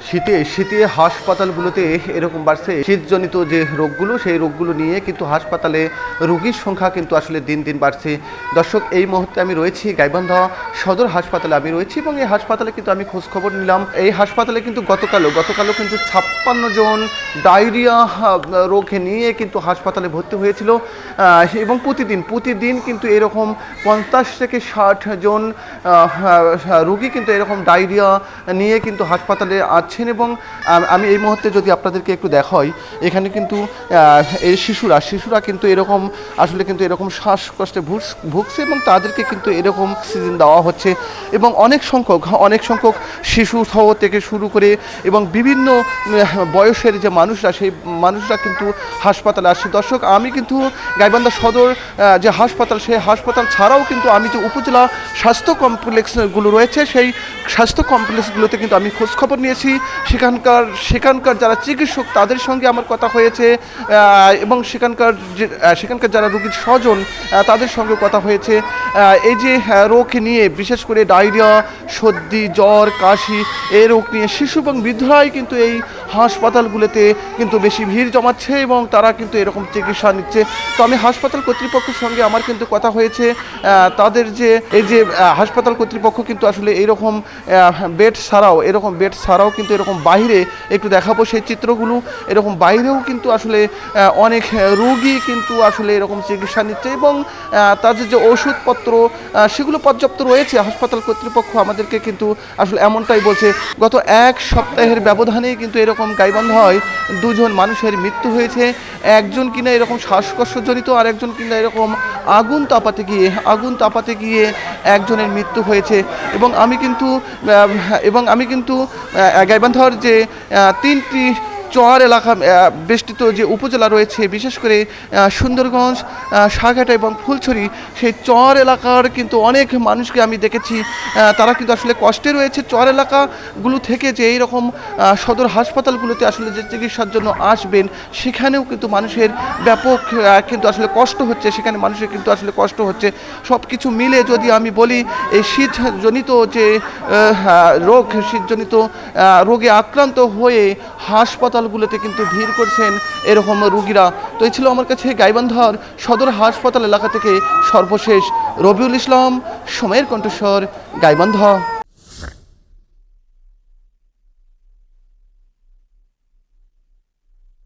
শীতে শীতে হাসপাতালগুলোতে এরকম বাড়ছে শীতজনিত যে রোগগুলো, সেই রোগগুলো নিয়ে কিন্তু হাসপাতালে রোগীর সংখ্যা কিন্তু আসলে দিন দিন বাড়ছে। দর্শক, এই মুহূর্তে আমি রয়েছি গাইবান্ধা সদর হাসপাতালে আমি রয়েছি, এবং এই হাসপাতালে কিন্তু আমি খোঁজখবর নিলাম। এই হাসপাতালে কিন্তু গতকালও কিন্তু 56 জন ডায়রিয়া রোগ নিয়ে কিন্তু হাসপাতালে ভর্তি হয়েছিল, এবং প্রতিদিন কিন্তু এরকম 50 থেকে 60 জন রোগী কিন্তু এরকম ডায়রিয়া নিয়ে কিন্তু হাসপাতালে আছেন। এবং আমি এই মুহূর্তে যদি আপনাদেরকে একটু দেখাই, এখানে কিন্তু এই শিশুরা কিন্তু এরকম আসলে কিন্তু এরকম শ্বাসকষ্টে ভুগছে, এবং তাদেরকে কিন্তু এরকম অক্সিজেন দেওয়া হচ্ছে। এবং অনেক সংখ্যক শিশু থেকে শুরু করে এবং বিভিন্ন বয়সের যে মানুষরা, সেই মানুষরা কিন্তু হাসপাতালে আসছে। দর্শক, আমি কিন্তু গাইবান্ধা সদর যে হাসপাতাল, সেই হাসপাতাল ছাড়াও কিন্তু আমি যে উপজেলা স্বাস্থ্য কমপ্লেক্সগুলো রয়েছে, সেই স্বাস্থ্য কমপ্লেক্সগুলোতে কিন্তু আমি খোঁজখবর নিয়েছি। সেখানকার যারা চিকিৎসক, তাদের সঙ্গে আমার কথা হয়েছে, এবং সেখানকার যারা রোগীর স্বজন, তাদের সঙ্গে কথা হয়েছে। এই যে রোগ নিয়ে, বিশেষ করে ডায়রিয়া, সর্দি, জ্বর, কাশি, এই রোগ নিয়ে শিশু এবং বৃদ্ধরাই কিন্তু এই হাসপাতালগুলোতে কিন্তু বেশি ভিড় জমাচ্ছে, এবং তারা কিন্তু এরকম চিকিৎসা নিচ্ছে। তো আমি হাসপাতাল কর্তৃপক্ষের সঙ্গে আমার কিন্তু কথা হয়েছে। তাদের যে এই যে হাসপাতাল কর্তৃপক্ষ কিন্তু আসলে এইরকম বেড ছাড়াও কিন্তু এরকম বাইরে একটু দেখাবো সেই চিত্রগুলো। এরকম বাইরেও কিন্তু আসলে অনেক রোগী কিন্তু আসলে এরকম চিকিৎসা নিচ্ছে, এবং তাদের যে ওষুধপত্র সেগুলো পর্যাপ্ত রয়েছে। হাসপাতাল কর্তৃপক্ষ আমাদেরকে কিন্তু আসলে এমনটাই বলছে। গত এক সপ্তাহের ব্যবধানে কিন্তু এরকম গাইবান্ধায় 2 জন মানুষের মৃত্যু হয়েছে। একজন কিনা এরকম শ্বাসকষ্টজনিত, আর একজন কিনা এরকম আগুন তাপাতে গিয়ে একজনের মৃত্যু হয়েছে। এবং আমি কিন্তু গাইবান্ধার যে 3টি চর এলাকা বেষ্টিত যে উপজেলা রয়েছে, বিশেষ করে সুন্দরগঞ্জ, সাঘাটা এবং ফুলছড়ি, সেই চর এলাকার কিন্তু অনেক মানুষকে আমি দেখেছি। তারা কিন্তু আসলে কষ্টে রয়েছে। চর এলাকাগুলো থেকে যে এইরকম সদর হাসপাতালগুলোতে আসলে যে চিকিৎসার জন্য আসবেন, সেখানেও কিন্তু মানুষের ব্যাপক কিন্তু আসলে কষ্ট হচ্ছে। সব কিছু মিলে যদি আমি বলি, এই শীতজনিত রোগে আক্রান্ত হয়ে হাসপাতালগুলোতে কিন্তু ভিড় করছেন এরকম রোগীরা। তো এই ছিল আমার কাছে গাইবান্ধার সদর হাসপাতাল এলাকা থেকে সর্বশেষ। রবিউল ইসলাম, সময়ের কণ্ঠস্বর, গাইবান্ধা।